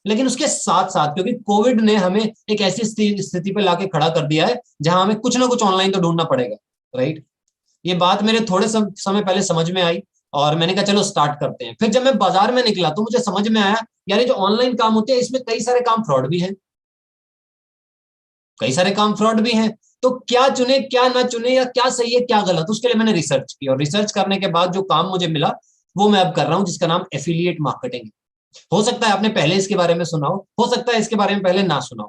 लेकिन उसके साथ साथ क्योंकि कोविड ने हमें एक ऐसी स्थिति पे लाके खड़ा कर दिया है जहां हमें कुछ ना कुछ ऑनलाइन तो ढूंढना पड़ेगा, राइट। ये बात मेरे थोड़े समय पहले समझ में आई और मैंने कहा चलो स्टार्ट करते हैं। फिर जब मैं बाजार में निकला तो मुझे समझ में आया यार ये जो ऑनलाइन काम होते हैं इसमें कई सारे काम फ्रॉड भी हैं, कई सारे काम फ्रॉड भी हैं। तो क्या चुने क्या ना चुने, या क्या सही है क्या गलत, उसके लिए मैंने रिसर्च की और रिसर्च करने के बाद जो काम मुझे मिला वो मैं अब कर रहा हूं, जिसका नाम एफिलिएट मार्केटिंग है। हो सकता है आपने पहले इसके बारे में सुना हो सकता है इसके बारे में पहले ना सुना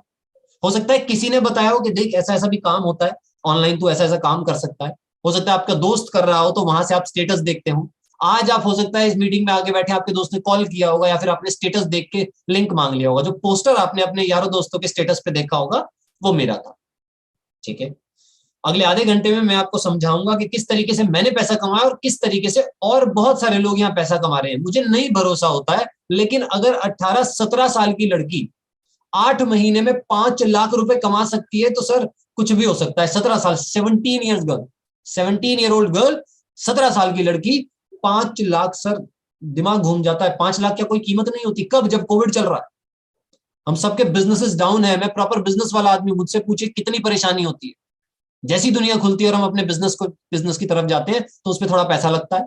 हो सकता है किसी ने बताया हो कि देख ऐसा ऐसा भी काम होता है ऑनलाइन, तू ऐसा ऐसा काम कर सकता है। हो सकता है आपका दोस्त कर रहा हो तो वहां से आप स्टेटस देखते हो। आज आप हो सकता है इस मीटिंग में आगे बैठे आपके दोस्त ने कॉल किया होगा या फिर आपने स्टेटस देख के लिंक मांग लिया होगा। जो पोस्टर आपने अपने यारों दोस्तों के स्टेटस पे देखा होगा वो मेरा था, ठीक है। अगले आधे घंटे में मैं आपको समझाऊंगा कि किस तरीके से मैंने पैसा कमाया और किस तरीके से और बहुत सारे लोग यहाँ पैसा कमा रहे हैं। मुझे नहीं भरोसा होता है, लेकिन अगर 18-17 साल की लड़की 8 महीने में 5 लाख रुपए कमा सकती है तो सर कुछ भी हो सकता है। 17 साल, 17 गर्ल, 17 साल की लड़की, 5 लाख, सर दिमाग घूम जाता है। 5 लाख क्या कोई कीमत नहीं होती? कब? जब कोविड चल रहा है, हम सबके बिजनेसेस डाउन है। मैं प्रॉपर बिजनेस वाला आदमी, मुझसे पूछिए कितनी परेशानी होती है। जैसी दुनिया खुलती है और हम अपने बिजनेस की तरफ जाते हैं तो उस पर थोड़ा पैसा लगता है,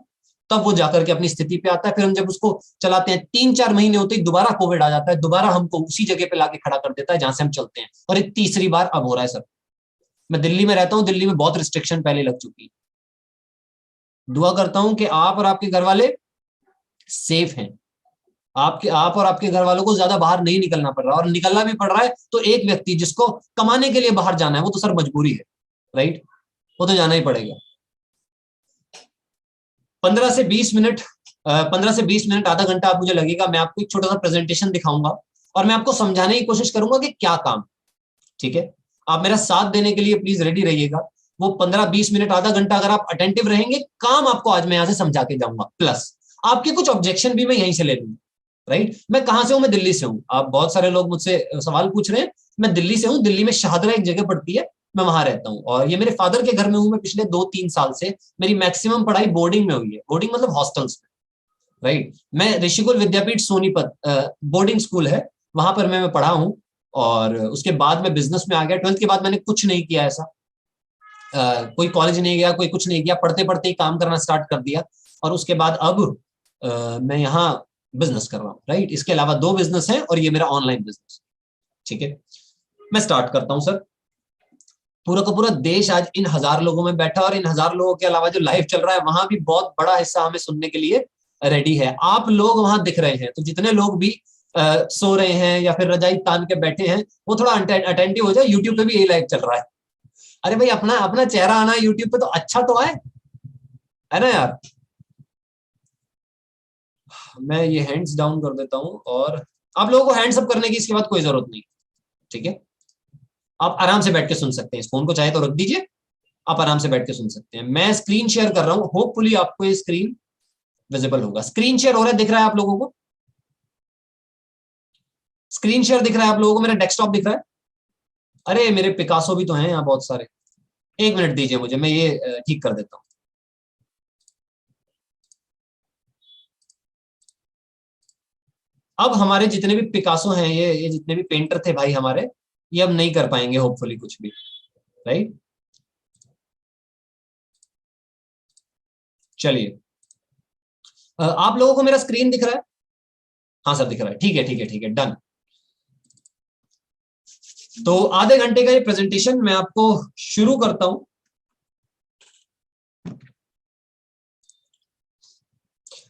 तब वो जाकर के अपनी स्थिति पे आता है। फिर हम जब उसको चलाते हैं 3-4 महीने होते ही दोबारा कोविड आ जाता है, दोबारा हमको उसी जगह पे लाके खड़ा कर देता है जहां से हम चलते हैं। और ये तीसरी बार अब हो रहा है सर। मैं दिल्ली में रहता हूँ, दिल्ली में बहुत रिस्ट्रिक्शन पहले लग चुकी है। दुआ करता हूं कि आप और आपके घर वाले सेफ हैं। आप और आपके घर वालों को ज्यादा बाहर नहीं निकलना पड़ रहा, और निकलना भी पड़ रहा है तो एक व्यक्ति जिसको कमाने के लिए बाहर जाना है वो तो सर मजबूरी है, राइट, वो तो जाना ही पड़ेगा। 15 से 20 मिनट 15 से 20 मिनट आधा घंटा आप मुझे लगेगा। मैं आपको एक छोटा सा प्रेजेंटेशन दिखाऊंगा और मैं आपको समझाने की कोशिश करूंगा कि क्या काम, ठीक है। आप मेरा साथ देने के लिए प्लीज रेडी रहिएगा। वो 15-20 मिनट आधा घंटा अगर आप अटेंटिव रहेंगे, काम आपको आज मैं यहां से समझा के जाऊंगा, प्लस आपके कुछ ऑब्जेक्शन भी मैं यहीं से ले लूंगा, राइट। मैं कहां से हूं? मैं दिल्ली से हूं। आप बहुत सारे लोग मुझसे सवाल पूछ रहे हैं। मैं दिल्ली से हूं, दिल्ली में शाहदरा एक जगह पड़ती है, मैं वहां रहता हूँ। और ये मेरे फादर के घर में हूं मैं पिछले 2-3 साल से। मेरी मैक्सिमम पढ़ाई बोर्डिंग में हुई है, बोर्डिंग मतलब हॉस्टल्स में, राइट। मैं ऋषिकुल विद्यापीठ सोनीपत बोर्डिंग स्कूल है, वहां पर मैं पढ़ा हूँ। और उसके बाद मैं बिजनेस में आ गया। 12th के बाद मैंने कुछ नहीं किया ऐसा, कोई कॉलेज नहीं गया, कोई कुछ नहीं किया, पढ़ते पढ़ते ही काम करना स्टार्ट कर दिया। और उसके बाद अब मैं यहाँ बिजनेस कर रहा हूँ, राइट। इसके अलावा 2 बिजनेस हैं और ये मेरा ऑनलाइन बिजनेस, ठीक है। मैं स्टार्ट करता हूँ सर। पूरा का पूरा देश आज इन 1000 लोगों में बैठा, और इन 1000 लोगों के अलावा जो लाइव चल रहा है वहां भी बहुत बड़ा हिस्सा हमें सुनने के लिए रेडी है। आप लोग वहां दिख रहे हैं तो जितने लोग भी सो रहे हैं या फिर रजाई तान के बैठे हैं वो थोड़ा अटेंटिव हो जाए। यूट्यूब पे भी यही लाइव चल रहा है। अरे भाई अपना अपना चेहरा आना यूट्यूब पे तो अच्छा तो है ना यार। मैं ये हैंड्स डाउन कर देता हूं और आप लोगों को हैंड्स अप करने की इसके बाद कोई जरूरत नहीं, ठीक है। आप आराम से बैठ के सुन सकते हैं। इस फोन को चाहे तो रख दीजिए, आप आराम से बैठ के सुन सकते हैं। मैं स्क्रीन शेयर कर रहा हूं, होपफुली आपको ये स्क्रीन विजिबल होगा। स्क्रीन शेयर हो रहा है, दिख रहा है आप लोगों को? स्क्रीन शेयर दिख रहा है आप लोगों को? मेरा डेस्कटॉप दिख रहा है? अरे मेरे पिकासो भी तो हैं यहाँ बहुत सारे। एक मिनट दीजिए मुझे, मैं ये ठीक कर देता हूँ। अब हमारे जितने भी पिकासो हैं, ये जितने भी पेंटर थे भाई हमारे, ये अब नहीं कर पाएंगे होपफुली कुछ भी, राइट। चलिए, आप लोगों को मेरा स्क्रीन दिख रहा है? हाँ सर दिख रहा है, ठीक है ठीक है ठीक है, डन। तो आधे घंटे का ये प्रेजेंटेशन मैं आपको शुरू करता हूं।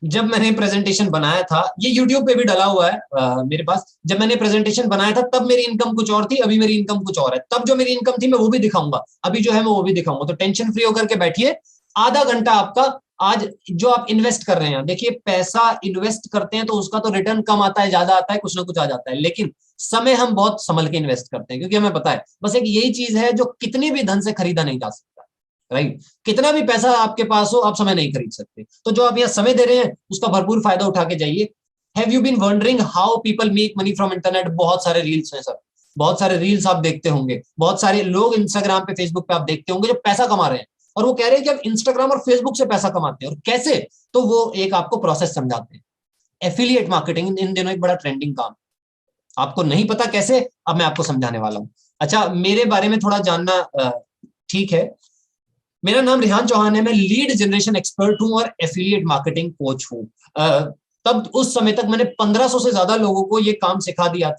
जब मैंने प्रेजेंटेशन बनाया था, ये YouTube पे भी डला हुआ है मेरे पास। जब मैंने प्रेजेंटेशन बनाया था तब मेरी इनकम कुछ और थी, अभी मेरी इनकम कुछ और है। तब जो मेरी इनकम थी मैं वो भी दिखाऊंगा, अभी जो है मैं वो भी दिखाऊंगा। तो टेंशन फ्री होकर के बैठिए। आधा घंटा आपका आज जो आप इन्वेस्ट कर रहे हैं, देखिए पैसा इन्वेस्ट करते हैं तो उसका तो रिटर्न कम आता है, ज्यादा आता है, कुछ ना कुछ आ जाता है। लेकिन समय हम बहुत संभल के इन्वेस्ट करते हैं, क्योंकि हमें पता है बस एक यही चीज है जो कितनी भी धन से खरीदा नहीं जा सकता, राइट। कितना भी पैसा आपके पास हो, आप समय नहीं खरीद सकते। तो जो आप यहाँ समय दे रहे हैं उसका भरपूर फायदा उठा के जाइए। Have you been wondering how people make money from internet? बहुत सारे रील्स हैं सर, बहुत सारे रील्स आप देखते होंगे, बहुत सारे लोग इंस्टाग्राम पे फेसबुक पे आप देखते होंगे जो पैसा कमा रहे हैं, और वो कह रहे हैं कि अब इंस्टाग्राम और फेसबुक से पैसा कमाते हैं। और कैसे? तो वो एक आपको प्रोसेस समझाते हैं। एफिलिएट मार्केटिंग इन दिनों एक बड़ा ट्रेंडिंग काम। आपको नहीं पता कैसे, अब मैं आपको समझाने वाला हूं। अच्छा, मेरे बारे में थोड़ा जानना ठीक है। मेरा नाम रिहान चौहान है, मैं लीड जनरेशन एक्सपर्ट हूं और एफिलिएट मार्केटिंग कोच हूं। तब उस समय तक मैंने 1500 से ज्यादा लोगों को ये काम सिखा दिया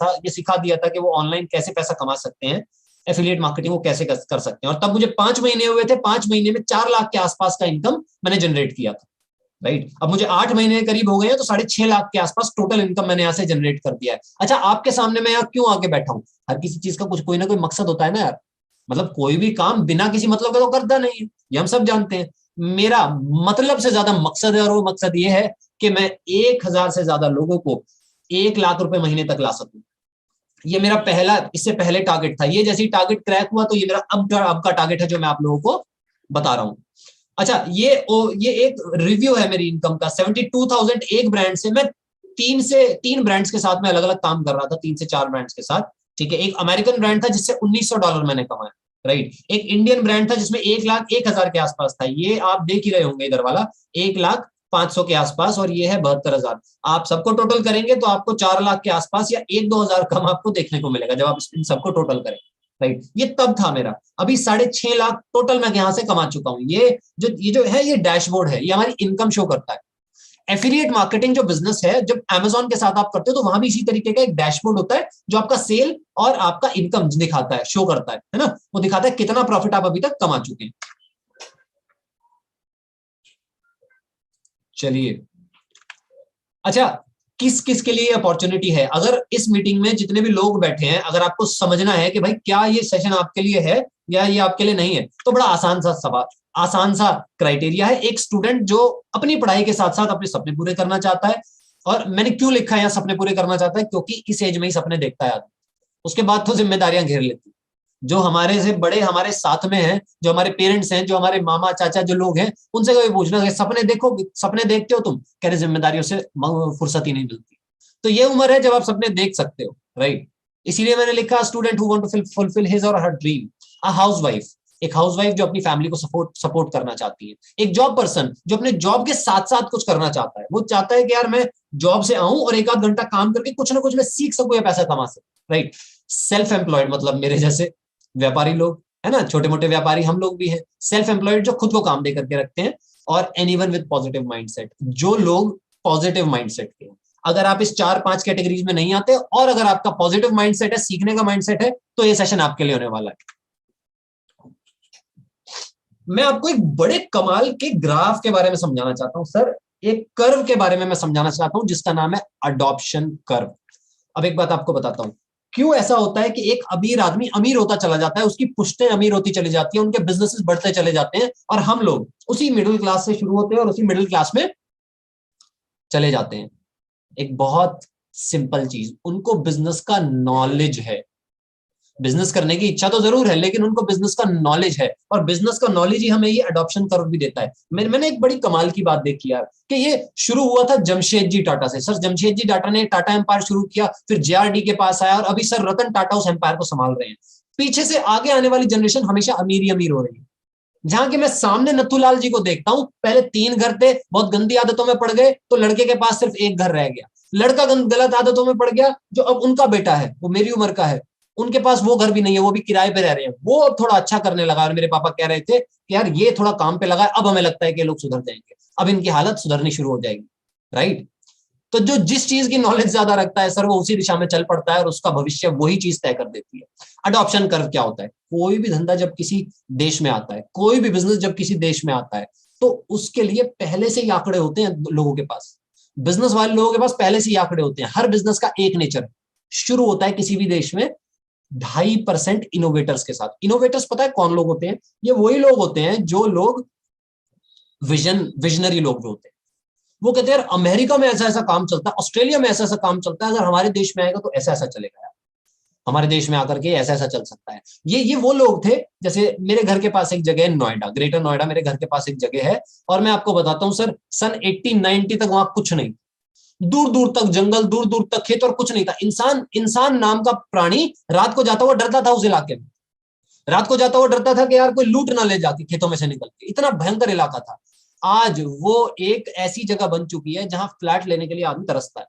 था कि वो ऑनलाइन कैसे पैसा कमा सकते हैं, एफिलिएट मार्केटिंग वो कैसे कर सकते हैं। और तब मुझे 5 महीने हुए थे, 5 महीने में 4 लाख के आसपास का इनकम मैंने जनरेट किया था। राइट, अब मुझे 8 महीने करीब हो गए हैं, तो 6.5 लाख के आसपास टोटल इनकम मैंने यहाँ से जनरेट कर दिया है। अच्छा, आपके सामने मैं यहाँ क्यों आके बैठा हूँ? हर किसी चीज का कुछ कोई ना कोई मकसद होता है ना यार। मतलब कोई भी काम बिना किसी मतलब का तो करता नहीं है, ये हम सब जानते हैं। मेरा मतलब से ज्यादा मकसद है, और वो मकसद ये है कि मैं 1000 से ज्यादा लोगों को 1 लाख रुपए महीने तक ला सकूं। ये मेरा पहला, इससे पहले टारगेट था। ये जैसे ही टारगेट क्रैक हुआ, तो ये मेरा अब का टारगेट है जो मैं आप लोगों को बता रहा हूं। अच्छा, ये एक रिव्यू है मेरी इनकम का। 72,000 एक ब्रांड से, मैं 3 ब्रांड्स के साथ में अलग अलग काम कर रहा था, 3 से 4 ब्रांड्स के साथ। ठीक है, एक अमेरिकन ब्रांड था जिससे $1900 मैंने कमाया। राइट, एक इंडियन ब्रांड था जिसमें 1,01,000 के आसपास था। ये आप देख ही रहे होंगे इधर वाला, 1,05,000 के आसपास, और ये है 72,000। आप सबको टोटल करेंगे तो आपको 4 लाख के आसपास या 1-2 हजार कम आपको देखने को मिलेगा जब आप इन सबको टोटल करें। राइट, ये तब था मेरा। अभी 6.5 लाख टोटल मैं यहां से कमा चुका हूं। ये जो है, ये डैशबोर्ड है, ये हमारी इनकम शो करता है। एफिलिएट मार्केटिंग जो बिजनेस है, जब अमेजोन के साथ आप करते हो, तो वहां भी इसी तरीके का एक डैशबोर्ड होता है जो आपका सेल और आपका इनकम दिखाता है, शो करता है ना। वो दिखाता है कितना प्रॉफिट आप अभी तक कमा चुके हैं। चलिए, अच्छा, किस किस के लिए अपॉर्चुनिटी है? अगर इस मीटिंग में जितने भी लोग बैठे हैं, अगर आपको समझना है कि भाई क्या ये सेशन आपके लिए है या ये आपके लिए नहीं है, तो बड़ा आसान सा सवाल, आसान सा क्राइटेरिया है। एक स्टूडेंट जो अपनी पढ़ाई के साथ साथ अपने सपने पूरे करना चाहता है, और मैंने क्यों लिखा है यहाँ सपने पूरे करना चाहता है, क्योंकि इस एज में ही सपने देखता है आदमी, उसके बाद तो जिम्मेदारियां घेर लेती। जो हमारे से बड़े हमारे साथ में हैं, जो हमारे पेरेंट्स हैं, जो हमारे मामा चाचा जो लोग हैं, उनसे कभी पूछना कि सपने देखो, सपने देखते हो तुम? कह रहे जिम्मेदारियों से फुर्सत ही नहीं मिलती। तो ये उम्र है जब आप सपने देख सकते हो। राइट, इसीलिए मैंने लिखा student who want to fulfil his और हर ड्रीम। अ हाउसवाइफ, एक हाउसवाइफ जो अपनी फैमिली को सपोर्ट करना चाहती है। एक जॉब पर्सन जो अपने जॉब के साथ साथ कुछ करना चाहता है। वो चाहता है कि यार मैं जॉब से आऊं और 1 आध घंटा काम करके कुछ ना कुछ मैं सीख सकूं या पैसा कमा सकूं। राइट, सेल्फ एम्प्लॉयड मतलब मेरे जैसे व्यापारी लोग है ना, छोटे मोटे व्यापारी हम लोग भी हैं। सेल्फ एम्प्लॉयड जो खुद को काम दे करके रखते हैं, और एनीवन विद पॉजिटिव माइंडसेट, जो लोग पॉजिटिव माइंडसेट के हैं। अगर आप इस 4-5 कैटेगरीज में नहीं आते, और अगर आपका पॉजिटिव माइंडसेट है, सीखने का माइंडसेट है, तो ये सेशन आपके लिए होने वाला है। मैं आपको एक बड़े कमाल के ग्राफ के बारे में समझाना चाहता हूं सर। एक कर्व के बारे में मैं समझाना चाहता हूं जिसका नाम है अडॉप्शन कर्व। अब एक बात आपको बताता हूं, क्यों ऐसा होता है कि एक अमीर आदमी अमीर होता चला जाता है, उसकी पुश्तें अमीर होती चली जाती हैं, उनके बिजनेसेस बढ़ते चले जाते हैं, और हम लोग उसी मिडिल क्लास से शुरू होते हैं और उसी मिडिल क्लास में चले जाते हैं। एक बहुत सिंपल चीज, उनको बिजनेस का नॉलेज है। बिजनेस करने की इच्छा तो जरूर है, लेकिन उनको बिजनेस का नॉलेज है, और बिजनेस का नॉलेज ही हमें ये अडॉप्शन कर्व भी देता है। मैंने एक बड़ी कमाल की बात देखी यार, कि ये शुरू हुआ था जमशेद जी टाटा से। सर जमशेद जी टाटा ने टाटा एम्पायर शुरू किया, फिर जेआरडी के पास आया, और अभी सर रतन टाटा उस एम्पायर को संभाल रहे हैं। पीछे से आगे आने वाली जनरेशन हमेशा अमीर ही अमीर हो रही है। जहां कि मैं सामने नथुलाल जी को देखता हूं, पहले 3 घर थे, बहुत गंदी आदतों में पड़ गए, तो लड़के के पास सिर्फ एक घर रह गया। लड़का गलत आदतों में पड़ गया, जो अब उनका बेटा है, वो मेरी उम्र का है, उनके पास वो घर भी नहीं है, वो भी किराए पे रह रहे हैं। वो थोड़ा अच्छा करने लगा, और मेरे पापा कह रहे थे कि यार ये थोड़ा काम पे लगा है, अब हमें लगता है कि लोग सुधर जाएंगे, अब इनकी हालत सुधरनी शुरू हो जाएगी। राइट, तो जो जिस चीज की नॉलेज ज्यादा रखता है सर, वो उसी दिशा में चल पड़ता है, और उसका भविष्य वही चीज तय कर देती है। अडॉप्शन कर्व क्या होता है? कोई भी धंधा जब किसी देश में आता है, कोई भी बिजनेस जब किसी देश में आता है, तो उसके लिए पहले से ही आंकड़े होते हैं लोगों के पास। बिजनेस वाले लोगों के पास पहले से ही आंकड़े होते हैं। हर बिजनेस का एक नेचर शुरू होता है किसी भी देश में 2.5% इनोवेटर्स के साथ। इनोवेटर्स पता है कौन लोग होते हैं? ये वही लोग होते हैं जो लोग विजनरी लोग जो होते हैं। वो कहते हैं यार अमेरिका में ऐसा ऐसा काम चलता है, ऑस्ट्रेलिया में ऐसा ऐसा काम चलता है, अगर हमारे देश में आएगा तो ऐसा ऐसा चलेगा यार, हमारे देश में आकर के ऐसा ऐसा चल सकता है। ये वो लोग थे। जैसे मेरे घर के पास एक जगह है नोएडा, ग्रेटर नोएडा मेरे घर के पास एक जगह है, और मैं आपको बताता हूँ सर, सन 80-90 तक वहां कुछ नहीं, दूर दूर तक जंगल, दूर दूर तक खेत, और कुछ नहीं था। इंसान नाम का प्राणी रात को जाता हुआ डरता था उस इलाके में। रात को जाता हुआ डरता था कि यार कोई लूट ना ले जाके खेतों में से निकल के, इतना भयंकर इलाका था। आज वो एक ऐसी जगह बन चुकी है जहां फ्लैट लेने के लिए आदमी तरसता है,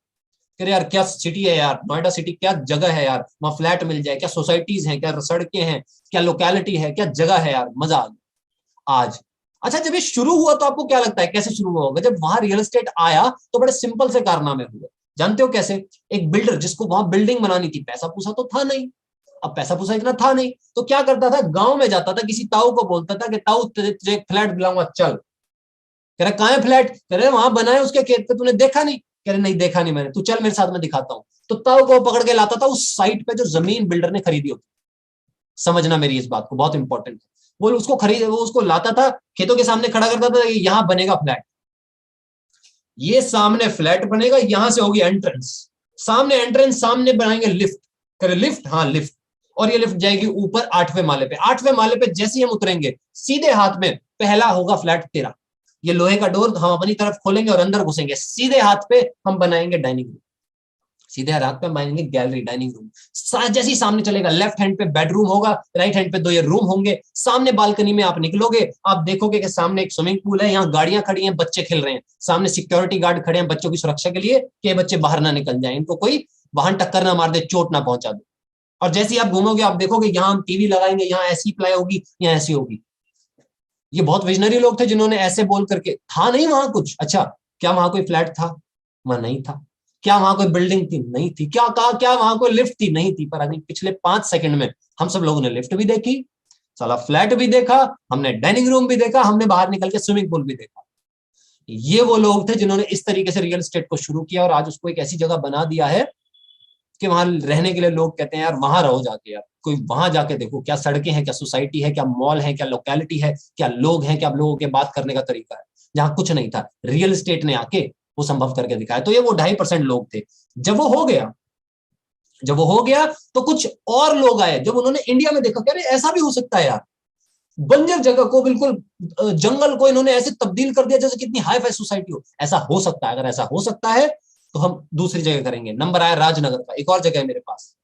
कि यार क्या सिटी है यार, नोएडा सिटी क्या जगह है यार, वहां फ्लैट मिल जाए, क्या सोसाइटीज हैं, क्या सड़कें हैं, क्या लोकेलिटी है, क्या जगह है यार, मजा आ गया आज। अच्छा, जब ये शुरू हुआ तो आपको क्या लगता है कैसे शुरू हुआ होगा? जब वहां रियल एस्टेट आया तो बड़े सिंपल से कारनामे हुए। जानते हो कैसे? एक बिल्डर जिसको वहां बिल्डिंग बनानी थी, पैसा पूसा तो था नहीं, अब पैसा पूसा इतना था नहीं, तो क्या करता था, गांव में जाता था, किसी ताऊ को बोलता था कि ताऊ तुझे एक फ्लैट दिलाऊंगा, चल। कह रहा कहाँ है फ्लैट? कह रहे वहां बनाए उसके खेत पे, तूने देखा नहीं? कह रहे नहीं देखा नहीं मैंने, तू चल मेरे साथ, में दिखाता हूँ। तो ताऊ को पकड़ के लाता था उस साइट पे जो जमीन बिल्डर ने खरीदी होती। समझना मेरी इस बात को, बहुत इंपॉर्टेंट है। वो उसको लाता था, खेतों के सामने खड़ा करता था, यहां बनेगा फ्लैट, ये सामने फ्लैट बनेगा, यहां से होगी एंट्रेंस, सामने एंट्रेंस, सामने बनाएंगे लिफ्ट। करे लिफ्ट, हाँ लिफ्ट। और ये लिफ्ट जाएगी ऊपर 8वें माले पे। 8वें माले पे जैसे ही हम उतरेंगे, सीधे हाथ में पहला होगा फ्लैट तेरा। ये लोहे का डोर हम अपनी तरफ खोलेंगे और अंदर घुसेंगे, सीधे हाथ पे हम बनाएंगे डाइनिंग रूम, सीधे हाथ पे बनाएंगे गैलरी, डाइनिंग रूम। जैसे ही सामने चलेगा, लेफ्ट हैंड पे बेडरूम होगा, राइट हैंड पे 2 ये रूम होंगे। सामने बालकनी में आप निकलोगे, आप देखोगे कि सामने एक स्विमिंग पूल है, यहाँ गाड़ियां खड़ी हैं, बच्चे खेल रहे हैं, सामने सिक्योरिटी गार्ड खड़े हैं बच्चों की सुरक्षा के लिए कि बच्चे बाहर ना निकल जाए, इनको कोई वाहन टक्कर ना मार दे, चोट ना पहुंचा दे। और जैसे ही आप घूमोगे, आप देखोगे यहाँ हम टीवी लगाएंगे, यहाँ ऐसी प्लाई होगी, यहाँ ऐसी होगी। ये बहुत विजनरी लोग थे जिन्होंने ऐसे बोल करके, था नहीं वहां कुछ। अच्छा, क्या वहां कोई फ्लैट था? वहां नहीं था। क्या वहां कोई बिल्डिंग थी? नहीं थी। क्या कहा, क्या वहां कोई लिफ्ट थी? नहीं थी। पर अभी पिछले 5 सेकंड में हम सब लोगों ने लिफ्ट भी देखी, साला फ्लैट भी देखा, हमने डाइनिंग रूम भी देखा, हमने बाहर निकल के स्विमिंग पूल भी देखा। ये वो लोग थे जिन्होंने इस तरीके से रियल एस्टेट को शुरू किया और आज उसको एक ऐसी जगह बना दिया है कि वहां रहने के लिए लोग कहते हैं यार वहां रहो जाके, यार कोई वहां जाके देखो, क्या सड़कें हैं, क्या सोसाइटी है, क्या मॉल है, क्या लोकेलिटी है, क्या लोग हैं, क्या लोगों के बात करने का तरीका है। जहां कुछ नहीं था, रियल एस्टेट ने आके वो संभव करके दिखाया। तो ये वो 2.5% लोग थे। जब वो हो गया, तो कुछ और लोग आए, जब उन्होंने इंडिया में देखा, कह रहे ऐसा भी हो सकता है यार, बंजर जगह को, बिल्कुल जंगल को इन्होंने ऐसे तब्दील कर दिया जैसे कितनी हाई फाई सोसाइटी हो। ऐसा हो सकता है, अगर ऐसा हो सकता है तो हम दूसरी जगह करेंगे। नंबर आया राजनगर का, एक और जगह है मेरे पास।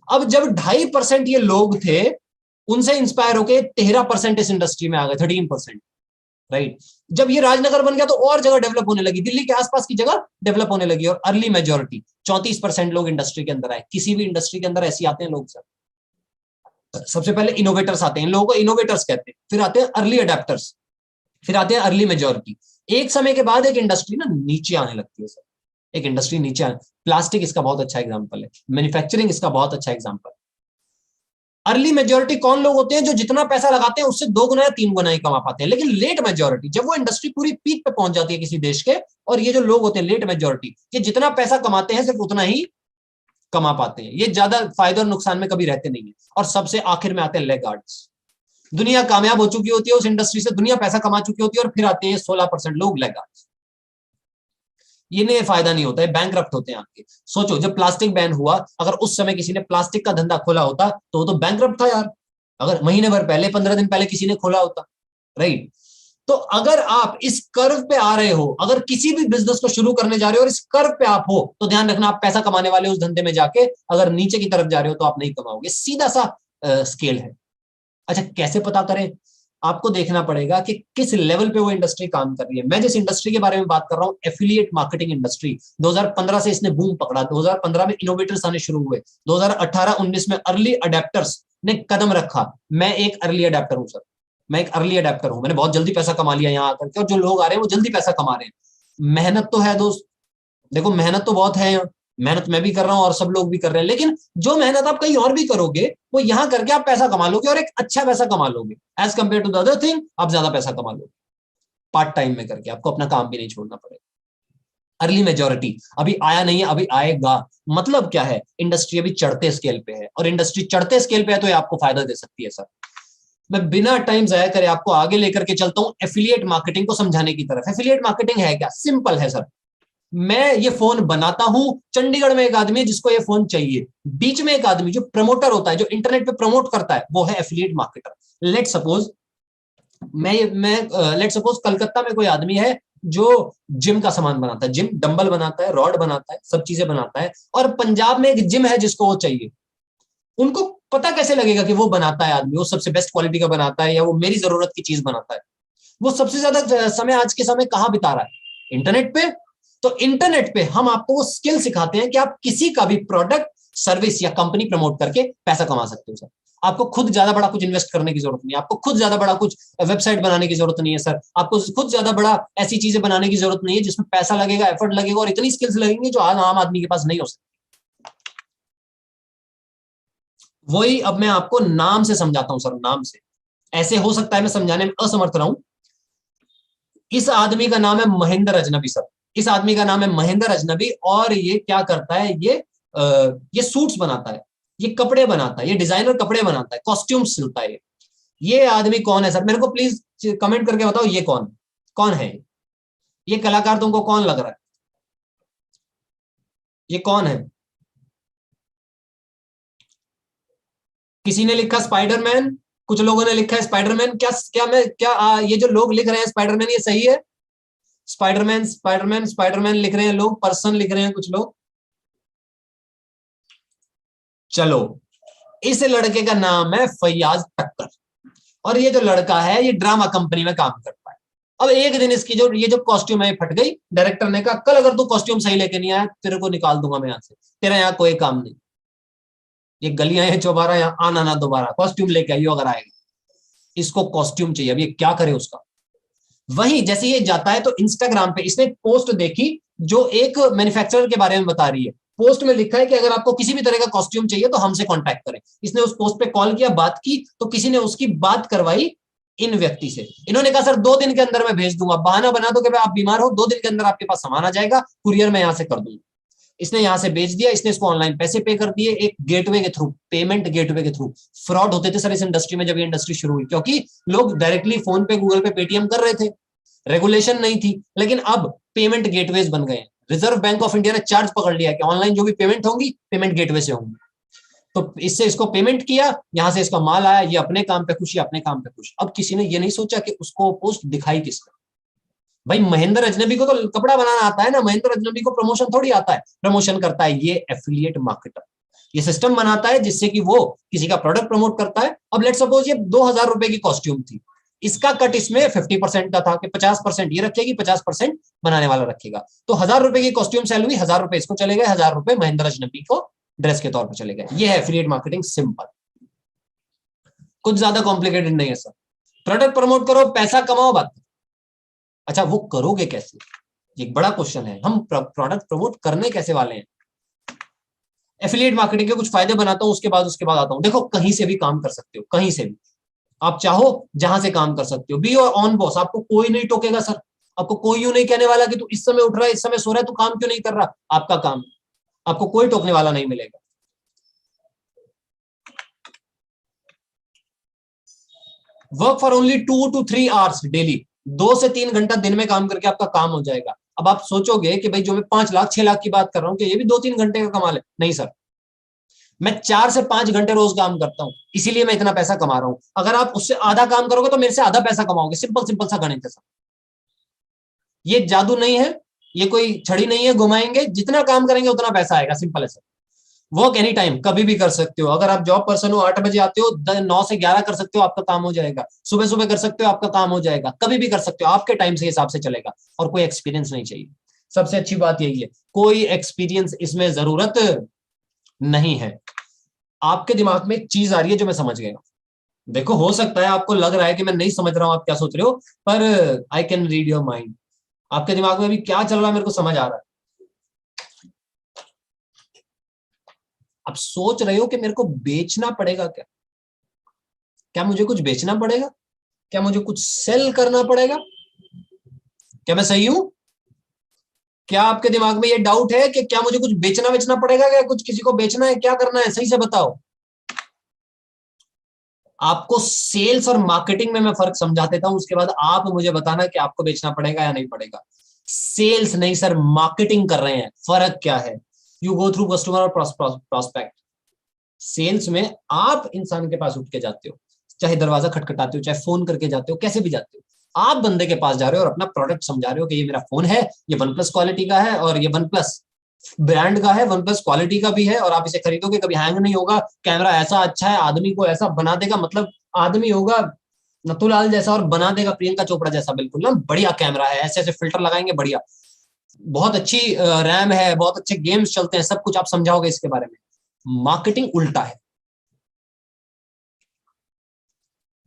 अब जब 2.5% ये लोग थे, उनसे इंस्पायर होके 13% इस इंडस्ट्री में आ गए, 13%। राइट। जब ये राजनगर बन गया तो और जगह डेवलप होने लगी, दिल्ली के आसपास की जगह डेवलप होने लगी, और अर्ली मेजोरिटी 34% लोग इंडस्ट्री के अंदर आए। किसी भी इंडस्ट्री के अंदर ऐसे आते हैं लोग सर, सबसे पहले इनोवेटर्स आते हैं, लोगों को इनोवेटर्स कहते हैं, फिर आते हैं अर्ली अडेप्टर्स, फिर आते हैं अर्ली मेजोरिटी। एक समय के बाद एक इंडस्ट्री ना नीचे आने लगती है सर, एक इंडस्ट्री नीचे आने। प्लास्टिक इसका बहुत अच्छा एग्जांपल है, मैन्युफैक्चरिंग इसका बहुत अच्छा एग्जांपल है। अर्ली मेजोरिटी कौन लोग होते हैं? जो जितना पैसा लगाते हैं उससे 2 गुना या 3 गुना ही कमा पाते हैं। लेकिन लेट मेजोरिटी, जब वो इंडस्ट्री पूरी पीक पे पहुंच जाती है किसी देश के, और ये जो लोग होते हैं लेट मेजोरिटी, ये जितना पैसा कमाते हैं सिर्फ उतना ही कमा पाते हैं, ये ज्यादा फायदे और नुकसान में कभी रहते नहीं है। और सबसे आखिर में आते हैं लेगार्ड्स। दुनिया कामयाब हो चुकी होती है उस इंडस्ट्री से, दुनिया पैसा कमा चुकी होती है, और फिर आते हैं 16% लोग लेगार्ड्स। इन्हें फायदा नहीं होता है, बैंकरप्ट होते हैं आपके। सोचो जब प्लास्टिक बैन हुआ, अगर उस समय किसी ने प्लास्टिक का धंधा खोला होता तो वो तो बैंकरप्ट था यार। अगर महीने भर पहले, 15 दिन पहले किसी ने खोला होता, राइट। तो अगर आप इस कर्व पे आ रहे हो, अगर किसी भी बिजनेस को शुरू करने जा रहे हो और इस कर्व पे आप हो, तो ध्यान रखना आप पैसा कमाने वाले उस धंधे में जाके, अगर नीचे की तरफ जा रहे हो तो आप नहीं कमाओगे। सीधा सा स्केल है। अच्छा, कैसे पता करें? आपको देखना पड़ेगा कि किस लेवल पे वो इंडस्ट्री काम कर रही है। मैं जिस इंडस्ट्री के बारे में बात कर रहा हूं, एफिलिएट मार्केटिंग इंडस्ट्री, 2015 से इसने बूम पकड़ा। 2015 में इनोवेटर्स आने शुरू हुए, 2018-19 में अर्ली अडेप्टर्स ने कदम रखा। मैं एक अर्ली अडेप्टर हूं सर, मैं एक अर्ली अडेप्टर हूं। मैंने बहुत जल्दी पैसा कमा लिया यहाँ आकर के, और जो लोग आ रहे हैं वो जल्दी पैसा कमा रहे हैं। मेहनत तो है दोस्त, देखो मेहनत तो बहुत है यहाँ, मेहनत मैं भी कर रहा हूँ और सब लोग भी कर रहे हैं, लेकिन जो मेहनत आप कहीं और भी करोगे वो यहाँ करके आप पैसा कमा लोगे, और एक अच्छा पैसा कमा लोगे। As compare to the other thing, आप ज्यादा पैसा कमा लोगे पार्ट टाइम में करके, आपको अपना काम भी नहीं छोड़ना पड़ेगा। अर्ली मेजोरिटी अभी आया नहीं है, अभी आएगा। मतलब क्या है? इंडस्ट्री अभी चढ़ते स्केल पे है, और इंडस्ट्री चढ़ते स्केल पे है तो ये आपको फायदा दे सकती है सर। मैं बिना टाइम जाया करे आपको आगे लेकर के चलता हूं एफिलिएट मार्केटिंग को समझाने की तरफ। एफिलिएट मार्केटिंग है क्या? सिंपल है सर। मैं ये फोन बनाता हूं, चंडीगढ़ में एक आदमी है जिसको ये फोन चाहिए, बीच में एक आदमी जो प्रमोटर होता है, जो इंटरनेट पे प्रमोट करता है, वो है affiliate marketer. Let suppose let suppose Calcutta में कोई आदमी है जो जिम का सामान बनाता है, जिम डंबल बनाता है, रॉड बनाता है, सब चीजें बनाता है, और पंजाब में एक जिम है जिसको वो चाहिए। उनको पता कैसे लगेगा कि वो बनाता है आदमी, वो सबसे बेस्ट क्वालिटी का बनाता है, या वो मेरी जरूरत की चीज बनाता है? वो सबसे ज्यादा समय आज के समय कहां बिता रहा है? इंटरनेट पे। तो इंटरनेट पे हम आपको वो स्किल सिखाते हैं कि आप किसी का भी प्रोडक्ट, सर्विस या कंपनी प्रमोट करके पैसा कमा सकते हो सर। आपको खुद ज्यादा बड़ा कुछ इन्वेस्ट करने की जरूरत नहीं है, आपको खुद ज्यादा बड़ा कुछ वेबसाइट बनाने की जरूरत नहीं है सर, आपको खुद ज्यादा बड़ा ऐसी चीजें बनाने की जरूरत नहीं है जिसमें पैसा लगेगा, एफर्ट लगेगा और इतनी स्किल्स लगेंगी जो आज आम आदमी के पास नहीं हो सकती। वही अब मैं आपको नाम से समझाता हूं सर, नाम से। ऐसे हो सकता है मैं समझाने में असमर्थ रहा हूं। इस आदमी का नाम है महेंद्र अजनबी सर। इस आदमी का नाम है महेंद्र अजनबी और ये क्या करता है, ये सूट्स बनाता है, ये कपड़े बनाता है, ये डिजाइनर कपड़े बनाता है, कॉस्ट्यूम्स सिलता है। ये आदमी कौन है सर? मेरे को प्लीज कमेंट करके बताओ, ये कौन कौन है? ये कलाकार तुमको कौन लग रहा है? ये कौन है? किसी ने लिखा स्पाइडरमैन, कुछ लोगों ने लिखा है स्पाइडरमैन। क्या क्या मैं क्या ये जो लोग लिख रहे हैं स्पाइडरमैन, ये सही है? स्पाइडरमैन स्पाइडरमैन स्पाइडरमैन लिख रहे हैं लोग, पर्सन लिख रहे हैं कुछ लोग। चलो, इस लड़के का नाम है फैयाज टक्कर और ये जो लड़का है ये ड्रामा कंपनी में काम करता है। अब एक दिन इसकी जो ये जो कॉस्ट्यूम है फट गई। डायरेक्टर ने कहा कल अगर तू कॉस्ट्यूम सही लेके नहीं आया तेरे को निकाल दूंगा मैं यहाँ से, तेरा यहाँ कोई काम नहीं। ये गलियां हैं चौबारा, यहाँ आना ना दोबारा, कॉस्ट्यूम लेके आइयो अगर आएगा। इसको कॉस्ट्यूम चाहिए, अब ये क्या करे उसका। वहीं जैसे ये जाता है तो इंस्टाग्राम पे इसने पोस्ट देखी जो एक मैन्युफैक्चरर के बारे में बता रही है। पोस्ट में लिखा है कि अगर आपको किसी भी तरह का कॉस्ट्यूम चाहिए तो हमसे कांटेक्ट करें। इसने उस पोस्ट पे कॉल किया, बात की, तो किसी ने उसकी बात करवाई इन व्यक्ति से। इन्होंने कहा सर 2 दिन के अंदर मैं भेज दूंगा, बहाना बना दो कि भाई आप बीमार हो, 2 दिन के अंदर आपके पास सामान आ जाएगा, कुरियर में यहां से कर दूंगा। इसने यहां से भेज दिया, इसने इसको ऑनलाइन पैसे पे कर दिए एक गेटवे के थ्रू, पेमेंट गेटवे के थ्रू। फ्रॉड होते थे सर इस इंडस्ट्री में जब ये इंडस्ट्री शुरू हुई, क्योंकि लोग डायरेक्टली फोन पे, गूगल पे, पेटीएम कर रहे थे, रेगुलेशन नहीं थी। लेकिन अब पेमेंट गेटवेज बन गए हैं। रिजर्व बैंक ऑफ इंडिया ने चार्ज पकड़ लिया कि ऑनलाइन जो भी पेमेंट होंगी पेमेंट गेटवे से होंगी। तो इससे इसको पेमेंट किया, यहां से इसका माल आया, ये अपने काम पे खुश, ये अपने काम पे खुश। अब किसी ने ये नहीं सोचा कि उसको पोस्ट दिखाई किसका। भाई महेंद्र अजनबी को तो कपड़ा बनाना आता है ना, महेंद्र अजनबी को प्रमोशन थोड़ी आता है। प्रमोशन करता है ये एफिलिएट मार्केटर। ये सिस्टम बनाता है जिससे कि वो किसी का प्रोडक्ट प्रमोट करता है। अब लेट सपोज ये 2000 रुपए की कॉस्ट्यूम थी, इसका कट इसमें 50% का था कि 50% ये रखेगी, 50% बनाने वाला रखेगा। तो 1000 रुपए की कॉस्ट्यूम सेल हुई, 1000 रुपए इसको चले गए, 1000 रुपए महेंद्र अजनबी को ड्रेस के तौर पर चले गए। ये है एफिलिएट मार्केटिंग, सिंपल, कुछ ज्यादा कॉम्प्लिकेटेड नहीं है सर। प्रोडक्ट प्रमोट करो, पैसा कमाओ, बात। अच्छा वो करोगे कैसे, ये एक बड़ा क्वेश्चन है। हम प्रोडक्ट प्रमोट करने कैसे वाले हैं? एफिलिएट मार्केटिंग के कुछ फायदे बनाता हूं, उसके बाद आता हूं। देखो कहीं से भी काम कर सकते हो, कहीं से भी आप चाहो जहां से काम कर सकते हो। बी योर ऑन बॉस, आपको कोई नहीं टोकेगा सर। आपको कोई यूं नहीं कहने वाला कि तू इस समय उठ रहा है, इस समय सो रहा है, तू काम क्यों नहीं कर रहा। आपका काम, आपको कोई टोकने वाला नहीं मिलेगा। Work for only 2 to 3 hours daily, 2 से 3 घंटा दिन में काम करके आपका काम हो जाएगा। अब आप सोचोगे कि भाई जो मैं 5 लाख 6 लाख की बात कर रहा हूं कि ये भी 2-3 घंटे का कमाल है। नहीं सर, मैं 4 से 5 घंटे रोज काम करता हूं, इसीलिए मैं इतना पैसा कमा रहा हूं। अगर आप उससे आधा काम करोगे तो मेरे से आधा पैसा कमाओगे। सिंपल सिंपल सा गणित है सर। ये जादू नहीं है, ये कोई छड़ी नहीं है घुमाएंगे, जितना काम करेंगे उतना पैसा आएगा। सिंपल है सर। वर्क एनी टाइम, कभी भी कर सकते हो। अगर आप जॉब पर्सन हो, 8 बजे आते हो, 9 से 11 कर सकते हो, आपका काम हो जाएगा। सुबह सुबह कर सकते हो, आपका काम हो जाएगा। कभी भी कर सकते हो, आपके टाइम से हिसाब से चलेगा। और कोई एक्सपीरियंस नहीं चाहिए। सबसे अच्छी बात यही है, कोई एक्सपीरियंस इसमें जरूरत नहीं है। आपके दिमाग में एक चीज आ रही है जो मैं समझ गया। देखो हो सकता है आपको लग रहा है कि मैं नहीं समझ रहा हूं आप क्या सोच रहे हो, पर I can read your mind. आपके दिमाग में भी क्या चल रहा है मेरे को समझ आ रहा है। आप सोच रहे हो कि मेरे को बेचना पड़ेगा क्या? क्या मुझे कुछ बेचना पड़ेगा? क्या मुझे कुछ सेल करना पड़ेगा? क्या मैं सही हूं? क्या आपके दिमाग में ये डाउट है कि क्या मुझे कुछ बेचना पड़ेगा? क्या कुछ किसी को बेचना है? क्या करना है? सही से बताओ। आपको सेल्स और मार्केटिंग में मैं फर्क समझा देता हूं, उसके बाद आप मुझे बताना कि आपको बेचना पड़ेगा या नहीं पड़ेगा। सेल्स नहीं सर, मार्केटिंग कर रहे हैं। फर्क क्या है? यू गो थ्रू कस्टमर और प्रोस्पेक्ट। सेल्स में आप इंसान के पास उठ के जाते हो, चाहे दरवाजा खटखटाते हो, चाहे फोन करके जाते हो, कैसे भी जाते हो। आप बंदे के पास जा रहे हो और अपना प्रोडक्ट समझा रहे हो कि ये मेरा फोन है, ये OnePlus क्वालिटी का है और ये OnePlus ब्रांड का है, OnePlus क्वालिटी का भी है और आप इसे खरीदोगे कभी हैंग नहीं होगा, कैमरा ऐसा अच्छा है, आदमी को ऐसा बना देगा, मतलब आदमी होगा नथुलाल जैसा और बना देगा प्रियंका चोपड़ा जैसा, बिल्कुल ना, बढ़िया कैमरा है, ऐसे ऐसे फिल्टर लगाएंगे बढ़िया। बहुत अच्छी रैम है, बहुत अच्छे गेम्स चलते हैं, सब कुछ आप समझाओगे इसके बारे में। मार्केटिंग उल्टा है।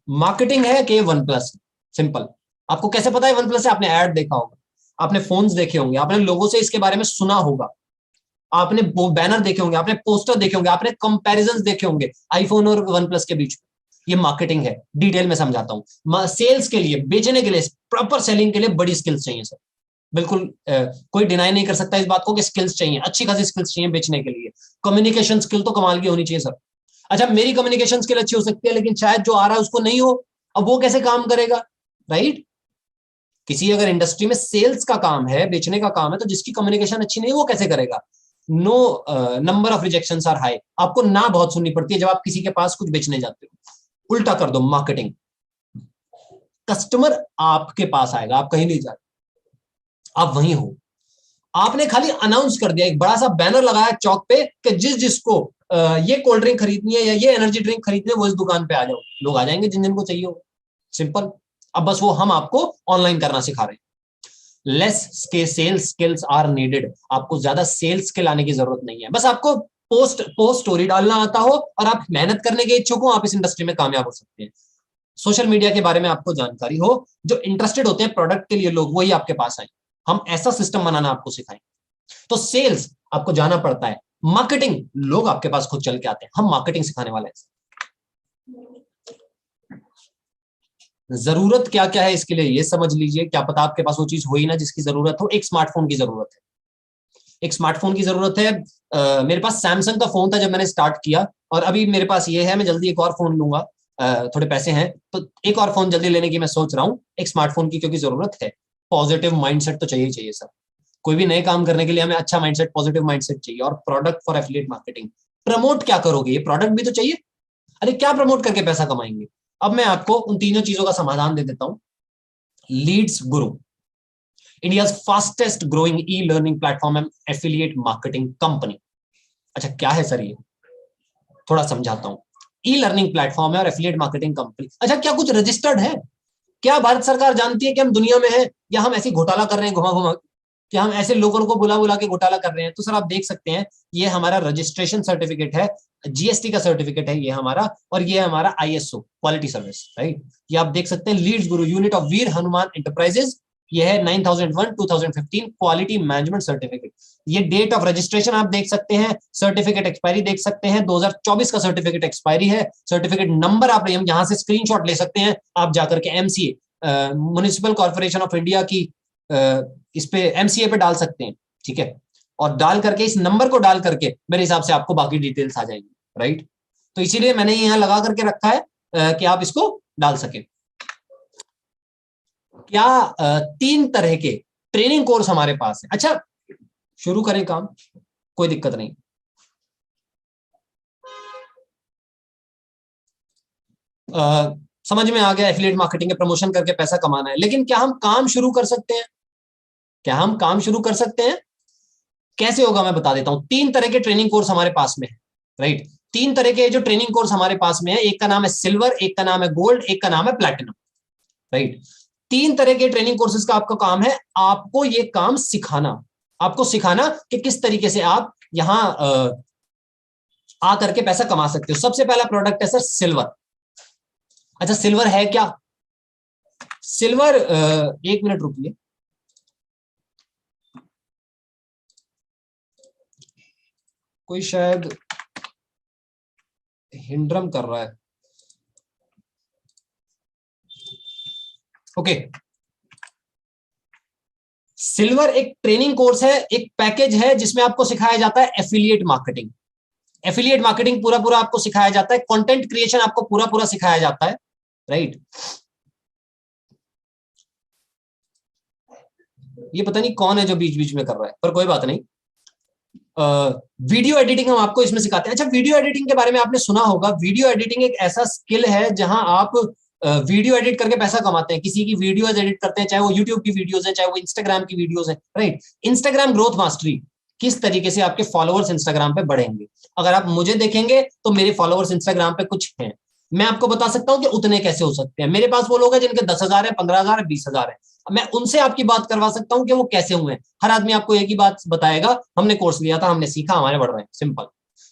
मार्केटिंग है कि वन प्लस, सिंपल। आपको कैसे पता है वन प्लस है? आपने ऐड देखा होगा, आपने फोन्स देखे होंगे, आपने लोगों से इसके बारे में सुना होगा, आपने बैनर देखे होंगे, आपने पोस्टर देखे होंगे, आपने कंपैरिजंस देखे होंगे आईफोन और वन प्लस के बीच में। ये मार्केटिंग है। डिटेल में समझाता हूं। सेल्स के लिए, बेचने के लिए, प्रॉपर सेलिंग के लिए बड़ी स्किल्स चाहिए सर। बिल्कुल कोई डिनाई नहीं कर सकता इस बात को कि स्किल्स चाहिए, अच्छी खासी स्किल्स चाहिए बेचने के लिए। कम्युनिकेशन स्किल तो कमाल की होनी चाहिए सर। अच्छा, मेरी कम्युनिकेशन स्किल अच्छी हो सकती है, लेकिन शायद जो आ रहा है उसको नहीं हो, अब वो कैसे काम करेगा? राइट। किसी अगर इंडस्ट्री में सेल्स का काम है, बेचने का काम है, तो जिसकी कम्युनिकेशन अच्छी नहीं है वो कैसे करेगा? No, number of rejections are high. आपको ना बहुत सुननी पड़ती है जब आप किसी के पास कुछ बेचने जाते हो। उल्टा कर दो मार्केटिंग। कस्टमर आपके पास आएगा, आप कहीं नहीं जाते, आप वहीं हो। आपने खाली अनाउंस कर दिया, एक बड़ा सा बैनर लगाया चौक पे कि जिस जिसको ये कोल्ड ड्रिंक खरीदनी है या ये एनर्जी ड्रिंक खरीदनी है वो इस दुकान पे आ जाओ। लोग आ जाएंगे जिन जिनको चाहिए हो। सिंपल। अब बस वो हम आपको ऑनलाइन करना सिखा रहे हैं। लेस के सेल्स स्किल्स आर नीडेड। आपको ज्यादा सेल्स स्किल आने की जरूरत नहीं है, बस आपको पोस्ट स्टोरी डालना आता हो और आप मेहनत करने के इच्छुक हो, आप इस इंडस्ट्री में कामयाब हो सकते हैं। सोशल मीडिया के बारे में आपको जानकारी हो, जो इंटरेस्टेड होते हैं प्रोडक्ट के लिए लोग, वही आपके पास आए। हम ऐसा सिस्टम बनाना आपको सिखाएंगे। तो सेल्स आपको जाना पड़ता है, मार्केटिंग लोग आपके पास खुद चल के आते हैं। हम मार्केटिंग सिखाने वाले हैं। जरूरत क्या क्या है इसके लिए ये समझ लीजिए। क्या पता आपके पास वो चीज हो ही ना जिसकी जरूरत हो। एक स्मार्टफोन की जरूरत है, एक स्मार्टफोन की जरूरत है। मेरे पास सैमसंग का फोन था जब मैंने स्टार्ट किया, और अभी मेरे पास ये है। मैं जल्दी एक और फोन लूंगा, थोड़े पैसे हैं तो एक और फोन जल्दी लेने की मैं सोच रहा हूँ, एक स्मार्टफोन की, क्योंकि जरूरत है। पॉजिटिव माइंडसेट तो चाहिए चाहिए सर। कोई भी नए काम करने के लिए हमें अच्छा माइंडसेट, पॉजिटिव माइंडसेट चाहिए। और product for affiliate marketing, promote क्या करोगे? ये प्रोडक्ट भी तो चाहिए। अरे क्या प्रमोट करके पैसा कमाएंगे? अब मैं आपको उन तीनों चीजों का समाधान दे देता हूं। Leeds Guru, India's fastest growing e learning platform and affiliate marketing company. अच्छा क्या है सर ये? थोड़ा समझाता हूं। ई लर्निंग प्लेटफॉर्म है और एफिलिएट मार्केटिंग कंपनी। अच्छा, क्या कुछ रजिस्टर्ड है? क्या भारत सरकार जानती है कि हम दुनिया में हैं, या हम ऐसे घोटाला कर रहे हैं घुमा घुमा, कि हम ऐसे लोगों को बुला बुला के घोटाला कर रहे हैं? तो सर आप देख सकते हैं, ये हमारा रजिस्ट्रेशन सर्टिफिकेट है, जीएसटी का सर्टिफिकेट है ये हमारा, और ये हमारा आईएसओ क्वालिटी सर्विस, राइट। ये आप देख सकते हैं, Leeds Guru unit of Veer Hanuman enterprises. ये है 9001 2015 क्वालिटी मैनेजमेंट सर्टिफिकेट। ये डेट ऑफ रजिस्ट्रेशन आप देख सकते हैं, सर्टिफिकेट एक्सपायरी देख सकते हैं, 2024 का सर्टिफिकेट एक्सपायरी है। सर्टिफिकेट नंबर आप यहाँ से स्क्रीनशॉट ले सकते हैं, आप जाकर के MCA municipal corporation of India की इस पे एमसीए पे डाल सकते हैं, ठीक है। और डाल करके इस नंबर को डाल करके मेरे हिसाब से आपको बाकी डिटेल्स आ जाएंगी, राइट। तो इसीलिए मैंने यहाँ लगा करके रखा है कि आप इसको डाल सके। क्या 3 तरह के ट्रेनिंग कोर्स हमारे पास है। अच्छा शुरू करें काम, कोई दिक्कत नहीं। समझ में आ गया, एफिलिएट मार्केटिंग के प्रमोशन करके पैसा कमाना है। लेकिन क्या हम काम शुरू कर सकते हैं? क्या हम काम शुरू कर सकते हैं? कैसे होगा मैं बता देता हूं। 3 तरह के ट्रेनिंग कोर्स हमारे पास में है, राइट। 3 तरह के जो ट्रेनिंग कोर्स हमारे पास में है, एक का नाम है सिल्वर, एक का नाम है गोल्ड, एक का नाम है प्लैटिनम, राइट। 3 तरह के ट्रेनिंग कोर्सेज का आपका काम है, आपको ये काम सिखाना। आपको सिखाना कि किस तरीके से आप यहां आ करके पैसा कमा सकते हो। सबसे पहला प्रोडक्ट है सर सिल्वर। अच्छा सिल्वर है क्या? सिल्वर, एक मिनट रुकिए। कोई शायद हिंड्रम कर रहा है। ओके, सिल्वर एक ट्रेनिंग कोर्स है, एक पैकेज है जिसमें आपको सिखाया जाता है एफिलिएट मार्केटिंग। एफिलिएट मार्केटिंग पूरा पूरा आपको सिखाया जाता है, कंटेंट क्रिएशन आपको पूरा पूरा सिखाया जाता है, राइट। ये पता नहीं कौन है जो बीच बीच में कर रहा है, पर कोई बात नहीं। वीडियो एडिटिंग हम आपको इसमें सिखाते हैं। अच्छा वीडियो एडिटिंग के बारे में आपने सुना होगा। वीडियो एडिटिंग एक ऐसा स्किल है जहां आप वीडियो एडिट करके पैसा कमाते हैं। किसी की वीडियोज एडिट करते हैं, चाहे वो यूट्यूब की वीडियोज है, चाहे वो इंस्टाग्राम की वीडियोज है, राइट। इंस्टाग्राम ग्रोथ मास्टरी, किस तरीके से आपके फॉलोअर्स इंस्टाग्राम पे बढ़ेंगे। अगर आप मुझे देखेंगे तो मेरे फॉलोअर्स इंस्टाग्राम पे कुछ हैं, मैं आपको बता सकता हूं कि उतने कैसे हो सकते हैं। मेरे पास वो लोग हैं जिनके 10,000 है, 15,000 है, 20,000 है, मैं उनसे आपकी बात करवा सकता हूं कि वो कैसे हुए हैं। हर आदमी आपको एक ही बात बताएगा, हमने कोर्स लिया था, हमने सीखा, हमारे बढ़ रहे हैं, सिंपल।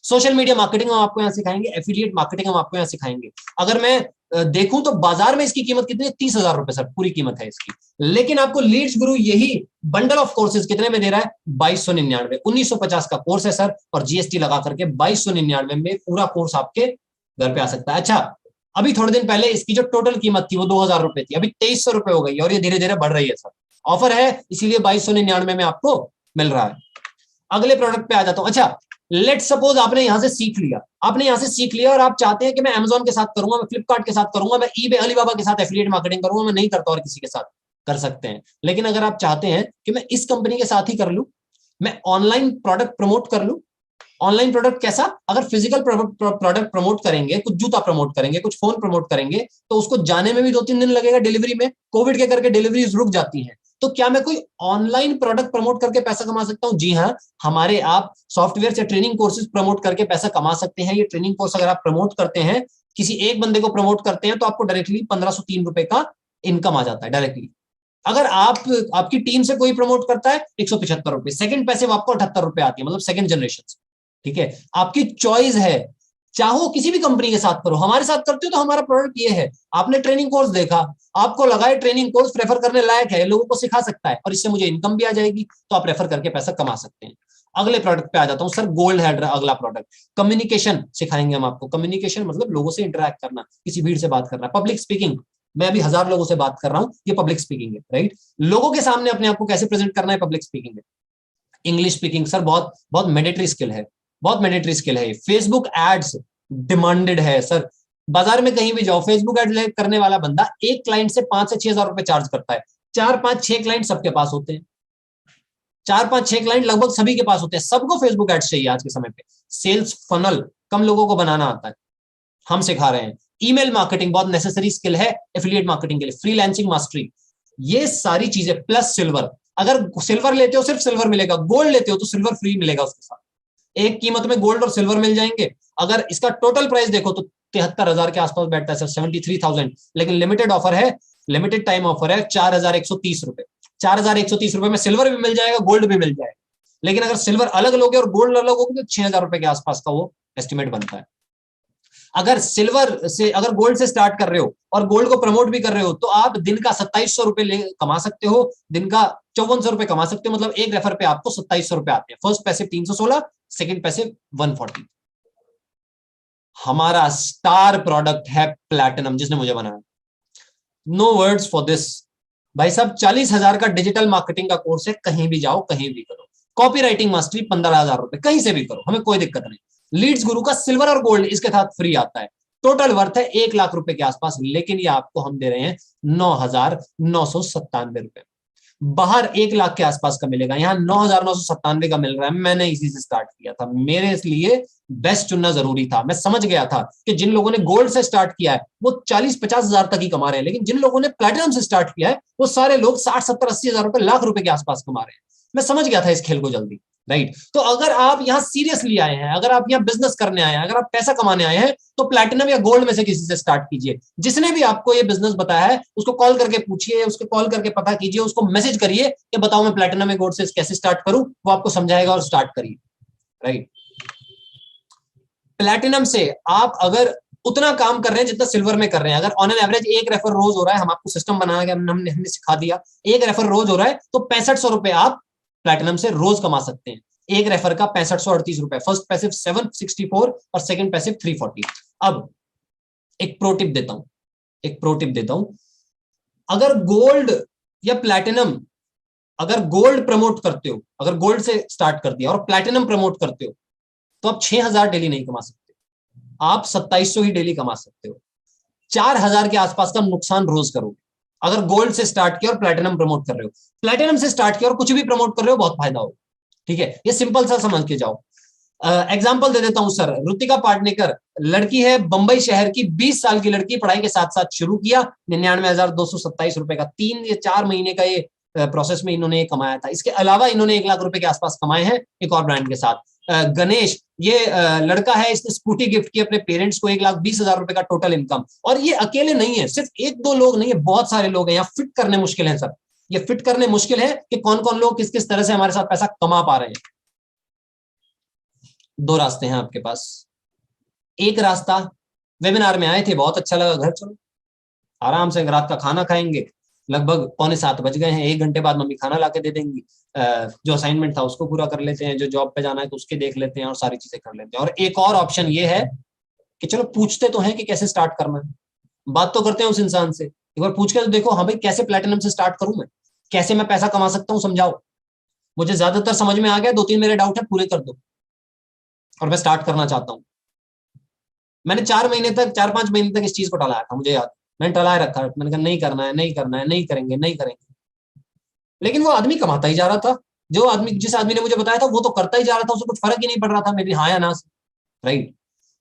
सोशल मीडिया मार्केटिंग हम आपको यहाँ सिखाएंगे, एफिलिएट मार्केटिंग हम आपको यहाँ सिखाएंगे। अगर मैं देखूं तो बाजार में इसकी कीमत कितनी है? 30,000 रुपए सर, पूरी कीमत है इसकी। लेकिन आपको लीड्स गुरु यही बंडल ऑफ कोर्सेज कितने में दे रहा है? 2299, 1950 का कोर्स है सर, और जीएसटी लगा करके 2299 में पूरा कोर्स आपके घर पे आ सकता है। अच्छा, अभी थोड़े दिन पहले इसकी जो टोटल कीमत थी वो 2,000 रुपए थी, अभी 2,300 रुपए हो गई, और ये धीरे धीरे बढ़ रही है सर। ऑफर है इसीलिए 2299 में आपको मिल रहा है। अगले प्रोडक्ट पे आ जाता हूं। अच्छा, लेट सपोज आपने यहां से सीख लिया, और आप चाहते हैं कि मैं अमेजोन के साथ करूंगा, मैं फ्लिपकार्ट के साथ करूंगा, मैं ईबे अलीबाबा के साथ एफिलिएट मार्केटिंग करूंगा, मैं नहीं करता और किसी के साथ, कर सकते हैं। लेकिन अगर आप चाहते हैं कि मैं इस कंपनी के साथ ही कर लूं, मैं ऑनलाइन प्रोडक्ट प्रमोट कर लूं, ऑनलाइन प्रोडक्ट कैसा? अगर फिजिकल प्रोडक्ट प्रमोट करेंगे, कुछ जूता प्रमोट करेंगे, कुछ फोन प्रमोट करेंगे, तो उसको जाने में भी 2-3 दिन लगेगा डिलीवरी में, कोविड के करके डिलीवरीज रुक जाती हैं। तो क्या मैं कोई ऑनलाइन प्रोडक्ट प्रमोट करके पैसा कमा सकता हूं? जी हाँ, हमारे आप सॉफ्टवेयर से ट्रेनिंग कोर्सेज प्रमोट करके पैसा कमा सकते हैं। ये ट्रेनिंग कोर्स अगर आप प्रमोट करते हैं, किसी एक बंदे को प्रमोट करते हैं, तो आपको डायरेक्टली 1,503 रुपए का इनकम आ जाता है डायरेक्टली। अगर आप आपकी टीम से कोई प्रमोट करता है, 175 रुपए, सेकंड पैसे आपको 78 रुपए आती है, मतलब सेकंड जनरेशन। ठीक है, आपकी चॉइस है, चाहो किसी भी कंपनी के साथ करो, हमारे साथ करते हो तो हमारा प्रोडक्ट ये है। आपने ट्रेनिंग कोर्स देखा, आपको लगा है ट्रेनिंग कोर्स प्रेफर करने लायक है, लोगों को सिखा सकता है और इससे मुझे इनकम भी आ जाएगी, तो आप रेफर करके पैसा कमा सकते हैं। अगले प्रोडक्ट पे आ जाता हूं सर, गोल्ड है अगला प्रोडक्ट। कम्युनिकेशन सिखाएंगे हम आपको। कम्युनिकेशन मतलब लोगों से इंटरेक्ट करना, किसी भीड़ से बात करना, पब्लिक स्पीकिंग। मैं अभी 1000 लोगों से बात कर रहा हूं, ये पब्लिक स्पीकिंग है, राइट। लोगों के सामने अपने आप को कैसे प्रेजेंट करना है, पब्लिक स्पीकिंग है। इंग्लिश स्पीकिंग सर बहुत बहुत मैंडेटरी स्किल है, बहुत मैंडेटरी स्किल है। फेसबुक एड्स डिमांडेड है सर, बाजार में कहीं भी जाओ, फेसबुक एड करने वाला बंदा एक क्लाइंट से 5 से 6,000 रुपए चार्ज करता है। 4-5-6 क्लाइंट सबके पास होते हैं, 4-5-6 क्लाइंट लगभग सभी के पास होते हैं, सबको फेसबुक एड्स चाहिए आज के समय पे। सेल्स फनल कम लोगों को बनाना आता है, हम सिखा रहे हैं। ईमेल मार्केटिंग बहुत नेसेसरी स्किल है एफिलिएट मार्केटिंग के लिए। फ्रीलांसिंग मास्टरी, ये सारी चीजें प्लस सिल्वर। अगर सिल्वर लेते हो सिर्फ सिल्वर मिलेगा, गोल्ड लेते हो तो सिल्वर फ्री मिलेगा उसके साथ। एक कीमत में गोल्ड और सिल्वर मिल जाएंगे। अगर इसका टोटल प्राइस देखो तो 73,000 के आसपास बैठता है सर, 73,000। लेकिन लिमिटेड ऑफर है, लिमिटेड टाइम ऑफर है, 4,130 रुपए। 4,130 रुपए में सिल्वर भी मिल जाएगा, गोल्ड भी मिल जाएगा। लेकिन अगर सिल्वर अलग लोगे और गोल्ड अलग होगे तो 6,000 रुपए के आसपास का वो एस्टिमेट बनता है। अगर सिल्वर से, अगर गोल्ड से स्टार्ट कर रहे हो और गोल्ड को प्रमोट भी कर रहे हो, तो आप दिन का 2,700 रुपए कमा सकते हो, दिन का 5,400 रुपए कमा सकते हो। मतलब एक रेफर पे आपको 2,700 रुपए आते हैं। फर्स्ट पैसे 316, सेकंड पैसे 140। हमारा स्टार प्रोडक्ट है प्लैटिनम, जिसने मुझे बनाया, नो वर्ड्स फॉर दिस। भाई साहब 40,000 का डिजिटल मार्केटिंग का कोर्स है, कहीं भी जाओ कहीं भी करो। कॉपी राइटिंग मास्टरी 15,000 रुपए, कहीं से भी करो, हमें कोई दिक्कत नहीं। लीड्स गुरु का सिल्वर और गोल्ड इसके साथ फ्री आता है। टोटल वर्थ है 1,00,000 रुपए के आसपास, लेकिन ये आपको हम दे रहे हैं 9,997 रुपए। बाहर 1,00,000 के आसपास का मिलेगा, यहाँ 9,997 का मिल रहा है। मैंने इसी से स्टार्ट किया था, मेरे लिए बेस्ट चुनना जरूरी था। मैं समझ गया था कि जिन लोगों ने गोल्ड से स्टार्ट किया है वो 40-50 हजार तक ही कमा रहे हैं, लेकिन जिन लोगों ने प्लैटिनम से स्टार्ट किया है वो सारे लोग 60-70-80 हजार रुपए, लाख रुपए के आसपास कमा रहे हैं। मैं समझ गया था इस खेल को जल्दी, राइट। तो अगर आप यहाँ सीरियसली आए हैं, अगर आप यहाँ बिजनेस करने आए हैं, अगर आप पैसा कमाने आए हैं, तो प्लैटिनम या गोल्ड में से किसी से स्टार्ट कीजिए। जिसने भी आपको ये बिजनेस बताया है उसको कॉल करके पूछिए, उसको कॉल करके पता कीजिए, उसको मैसेज करिए कि बताओ मैं प्लैटिनम या गोल्ड से कैसे स्टार्ट करूं, वो आपको समझाएगा और स्टार्ट करिए, राइट। प्लैटिनम से आप अगर उतना काम कर रहे हैं जितना सिल्वर में कर रहे हैं, अगर ऑन एन एवरेज एक रेफर रोज हो रहा है, हम आपको सिस्टम बना के हमने सिखा दिया, एक रेफर रोज हो रहा है, तो 6500 रुपए आप प्लैटिनम से रोज कमा सकते हैं। एक रेफर का 6538 रुपए, फर्स्ट पैसिव 764 और सेकंड पैसिव 340। अब एक प्रो टिप देता हूं, अगर गोल्ड या प्लैटिनम, अगर गोल्ड प्रमोट करते हो, अगर गोल्ड से स्टार्ट कर दिया और प्लैटिनम प्रमोट करते हो, तो आप 6,000 डेली नहीं कमा सकते, आप 2,700 ही डेली कमा सकते हो। 4,000 के आसपास का नुकसान रोज करोगे अगर गोल्ड से स्टार्ट किया और प्लैटिनम प्रमोट कर रहे हो। प्लैटिनम से स्टार्ट किया और कुछ भी प्रमोट कर रहे हो, बहुत फायदा होगा, ठीक है। ये सिंपल सा समझ के जाओ। एग्जाम्पल दे देता हूं सर, ऋतिका पाटनेकर लड़की है, बंबई शहर की, 20 साल की लड़की, पढ़ाई के साथ साथ शुरू किया, 99,227 रुपए का 3 या 4 महीने का ये प्रोसेस में इन्होंने कमाया था। इसके अलावा इन्होंने 1,00,000 रुपए के आसपास कमाए हैं एक और ब्रांड के साथ। गणेश ये लड़का है, इसने स्कूटी गिफ्ट की अपने पेरेंट्स को, 1,20,000 रुपए का टोटल इनकम। और ये अकेले नहीं है, सिर्फ एक दो लोग नहीं है, बहुत सारे लोग हैं। यहाँ फिट करने मुश्किल है सर, ये फिट करने मुश्किल है कि कौन कौन लोग किस किस तरह से हमारे साथ पैसा कमा पा रहे हैं। दो रास्ते हैं आपके पास। एक रास्ता, वेबिनार में आए थे, बहुत अच्छा लगा, घर चलो आराम से रात का खाना खाएंगे, लगभग 6:45 बज गए हैं, 1 घंटे बाद मम्मी खाना ला के दे देंगी, जो असाइनमेंट था उसको पूरा कर लेते हैं, जो जॉब पे जाना है तो उसके देख लेते हैं और सारी चीजें कर लेते हैं। और एक और ऑप्शन ये है कि चलो पूछते तो हैं कि कैसे स्टार्ट करना है, बात तो करते हैं उस इंसान से, एक बार पूछ के तो देखो, हाँ भाई कैसे प्लेटिनम से स्टार्ट करूं मैं, कैसे मैं पैसा कमा सकता हूँ, समझाओ। मुझे ज्यादातर समझ में आ गया, 2-3 मेरे डाउट है, पूरे कर दो और मैं स्टार्ट करना चाहता हूँ। मैंने 4 महीने तक, 4-5 महीने तक इस चीज को टलाया था, मुझे याद, मैंने टलाए रखा, मैंने कहा नहीं करना है, नहीं करना है, नहीं करेंगे, नहीं करेंगे। लेकिन वो आदमी कमाता ही जा रहा था, जो आदमी, जिस आदमी ने मुझे बताया था वो तो करता ही जा रहा था, उसे कुछ फर्क ही नहीं पड़ रहा था मेरी हाँ या ना से, राइट।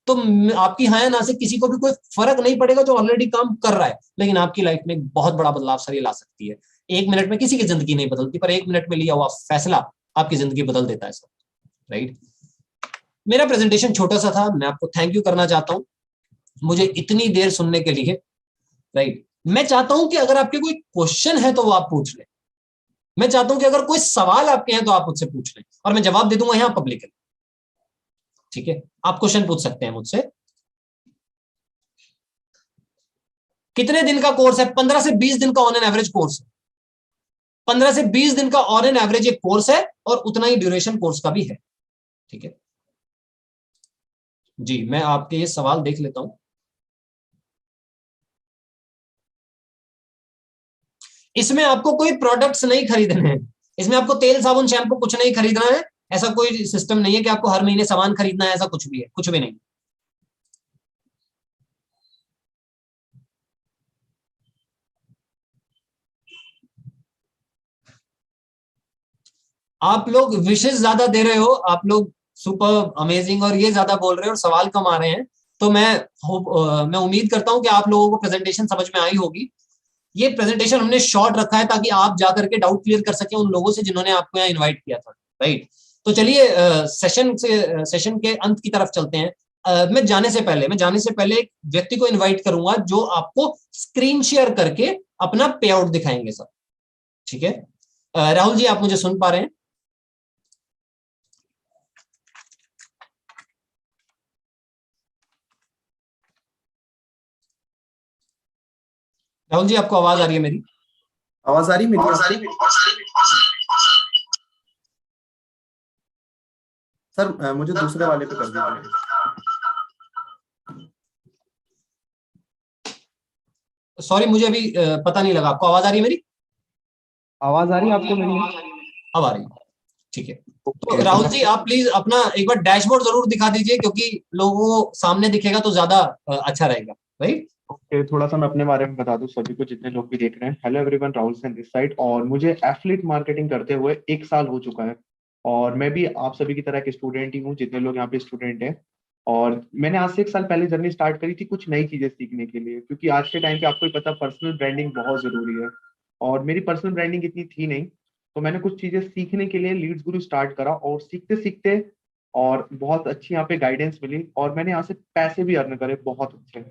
तो आपकी हाँ या ना से किसी को भी कोई फर्क नहीं पड़ेगा जो ऑलरेडी काम कर रहा है, लेकिन आपकी लाइफ में एक बहुत बड़ा बदलाव सर ये ला सकती है। 1 मिनट में किसी की जिंदगी नहीं बदलती, पर 1 मिनट में लिया हुआ फैसला आपकी जिंदगी बदल देता है सर, राइट। मेरा प्रेजेंटेशन छोटा सा था, मैं आपको थैंक यू करना चाहता हूँ मुझे इतनी देर सुनने के लिए, राइट। मैं चाहता हूं कि अगर आपके कोई क्वेश्चन है तो वो आप पूछ लें, मैं चाहता हूं कि अगर कोई सवाल आपके हैं तो आप मुझसे पूछ लें और मैं जवाब दे दूंगा यहां पब्लिकली, ठीक है। आप क्वेश्चन पूछ सकते हैं मुझसे। कितने दिन का कोर्स है? 15 से 20 दिन का ऑन एन एवरेज कोर्स है, 15 से 20 दिन का ऑन एन एवरेज एक कोर्स है, और उतना ही ड्यूरेशन कोर्स का भी है, ठीक है जी। मैं आपके ये सवाल देख लेता हूं। इसमें आपको कोई प्रोडक्ट्स नहीं खरीदने हैं, इसमें आपको तेल साबुन शैम्पू कुछ नहीं खरीदना है, ऐसा कोई सिस्टम नहीं है कि आपको हर महीने सामान खरीदना है, ऐसा कुछ भी है, कुछ भी नहीं। आप लोग विशेष ज्यादा दे रहे हो, आप लोग सुपर अमेजिंग और ये ज्यादा बोल रहे हो और सवाल कम आ रहे हैं, तो मैं उम्मीद करता हूं कि आप लोगों को प्रेजेंटेशन समझ में आई होगी। ये प्रेजेंटेशन हमने शॉर्ट रखा है ताकि आप जाकर के डाउट क्लियर कर सके उन लोगों से जिन्होंने आपको यहाँ इन्वाइट किया था, राइट। तो चलिए सेशन के अंत की तरफ चलते हैं। मैं जाने से पहले एक व्यक्ति को इन्वाइट करूंगा जो आपको स्क्रीन शेयर करके अपना पे आउट दिखाएंगे सर, ठीक है। राहुल जी, आप मुझे सुन पा रहे हैं? राहुल जी, आपको आवाज आ रही है मेरी? आवाज आ रही मेरी? सर मुझे दूसरे वाले पे कर दीजिए। सॉरी, मुझे अभी पता नहीं लगा, आपको आवाज आ रही है मेरी? आवाज आ रही है आपको मेरी? अब आ रही है, ठीक है। तो ओके, तो राहुल मैं जी, आप प्लीज अपना एक बार डैशबोर्ड जरूर दिखा दीजिए, क्योंकि लोगों को सामने दिखेगा तो ज्यादा अच्छा रहेगा, राइट। ओके, थोड़ा सा मैं अपने बारे में बता दूं सभी को, जितने लोग भी देख रहे हैं। Hello everyone, Rahul Sen this side, और मुझे एफिलिएट मार्केटिंग करते हुए 1 साल हो चुका है। और मैं भी आप सभी की तरह एक स्टूडेंट ही हूँ, जितने लोग यहाँ पे स्टूडेंट हैं। और मैंने आज से 1 साल पहले जर्नी स्टार्ट करी थी कुछ नई चीजें सीखने के लिए, क्योंकि आज के टाइम पे आपको ही पता, पर्सनल ब्रांडिंग बहुत जरूरी है। और मेरी पर्सनल ब्रांडिंग इतनी थी नहीं, तो मैंने कुछ चीजें सीखने के लिए लीड्स गुरु स्टार्ट करा, और सीखते सीखते और बहुत अच्छी यहाँ पे गाइडेंस मिली, और मैंने यहाँ से पैसे भी अर्न करे बहुत अच्छे।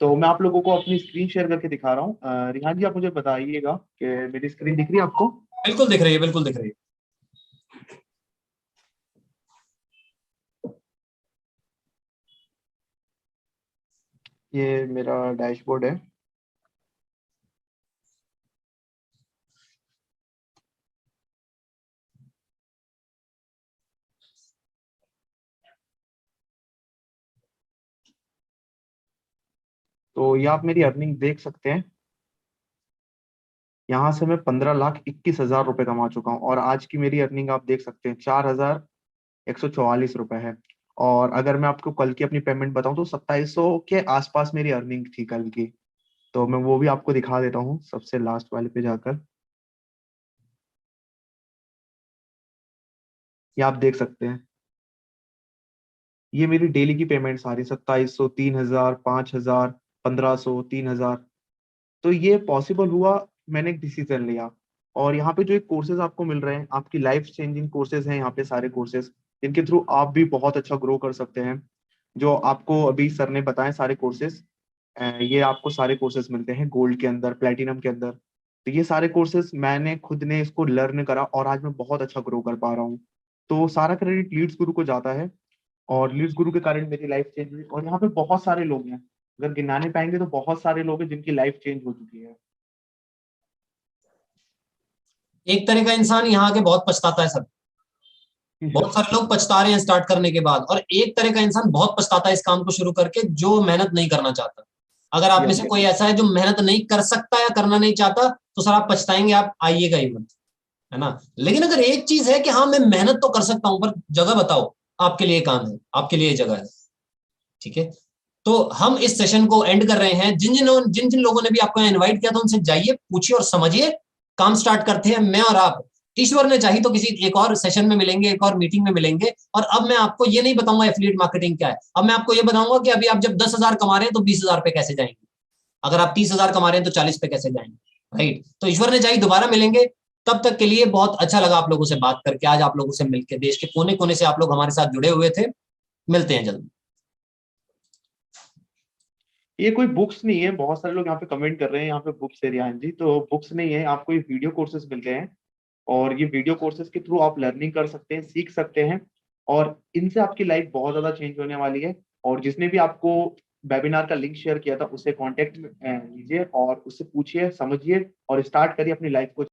तो मैं आप लोगों को अपनी स्क्रीन शेयर करके दिखा रहा हूँ। रिहान जी, आप मुझे बताइएगा कि मेरी स्क्रीन दिख रही है आपको? बिल्कुल दिख रही है, बिल्कुल दिख रही है। ये मेरा डैशबोर्ड है। तो ये आप मेरी अर्निंग देख सकते हैं। यहाँ से मैं 15,21,000 रुपये कमा चुका हूँ, और आज की मेरी अर्निंग आप देख सकते हैं 4,144 रुपये है। और अगर मैं आपको कल की अपनी पेमेंट बताऊं तो 2,700 के आसपास मेरी अर्निंग थी कल की। तो मैं वो भी आपको दिखा देता हूँ सबसे लास्ट वाले पे जाकर। ये आप देख सकते हैं, ये मेरी डेली की पेमेंट्स आ रही, 2,700, 3,000, 5,000, 1,500, 3,000। तो ये पॉसिबल हुआ, मैंने एक डिसीजन लिया। और यहाँ पे जो एक कोर्सेज आपको मिल रहे हैं, आपकी लाइफ चेंजिंग कोर्सेज हैं यहाँ पे सारे कोर्सेज। जिनके थ्रू आप भी बहुत अच्छा ग्रो कर सकते हैं। जो आपको अभी सर ने बताए सारे कोर्सेज, ये आपको सारे कोर्सेज मिलते हैं गोल्ड के अंदर, प्लेटिनम के अंदर। तो ये सारे कोर्सेज मैंने खुद ने इसको लर्न करा और आज मैं बहुत अच्छा ग्रो कर पा रहा हूँ। तो सारा क्रेडिट लीड्स गुरु को जाता है, और लीड्स गुरु के कारण मेरी लाइफ चेंज हुई। और यहाँ पे बहुत सारे लोग हैं, अगर गिनाने पाएंगे तो बहुत सारे लोग हैं जिनकी लाइफ चेंज हो चुकी है। एक तरह का इंसान यहाँ आके बहुत पछताता है सर, बहुत सारे लोग पछता रहे हैं स्टार्ट करने के बाद, और एक तरह का इंसान बहुत पछताता है इस काम को शुरू करके, जो मेहनत नहीं करना चाहता। अगर आप में यस से यस। कोई ऐसा है जो मेहनत नहीं कर सकता या करना नहीं चाहता, तो सर आप पछताएंगे, आप आइएगा ही मत, है ना। लेकिन अगर एक चीज है कि हाँ मैं मेहनत तो कर सकता हूं, पर जगह बताओ, आपके लिए काम है, आपके लिए जगह है, ठीक है। तो हम इस सेशन को एंड कर रहे हैं। जिन जिन लोगों ने भी आपको इनवाइट किया था, उनसे जाइए, पूछिए और समझिए, काम स्टार्ट करते हैं। मैं और आप, ईश्वर ने चाहिए तो किसी एक और सेशन में मिलेंगे, एक और मीटिंग में मिलेंगे। और अब मैं आपको ये नहीं बताऊंगा एफिलिएट मार्केटिंग क्या है, अब मैं आपको ये बताऊंगा कि अभी आप जब 10,000 कमा रहे हैं तो 20,000 पे कैसे जाएंगे, अगर आप 30,000 कमा रहे हैं तो 40 पे कैसे जाएंगे, राइट। तो ईश्वर ने चाहिए दोबारा मिलेंगे। तब तक के लिए बहुत अच्छा लगा आप लोगों से बात करके, आज आप लोगों से मिलकर, देश के कोने कोने से आप लोग हमारे साथ जुड़े हुए थे। मिलते हैं जल्दी। ये कोई बुक्स नहीं है, बहुत सारे लोग यहाँ पे कमेंट कर रहे हैं यहाँ पे बुक्स है रियान जी, तो बुक्स नहीं है, आपको ये वीडियो कोर्सेज मिलते हैं। और ये वीडियो कोर्सेज के थ्रू आप लर्निंग कर सकते हैं, सीख सकते हैं, और इनसे आपकी लाइफ बहुत ज्यादा चेंज होने वाली है। और जिसने भी आपको वेबिनार का लिंक शेयर किया था उससे कांटेक्ट लीजिए और उससे पूछिए, समझिए और स्टार्ट करिए अपनी लाइफ को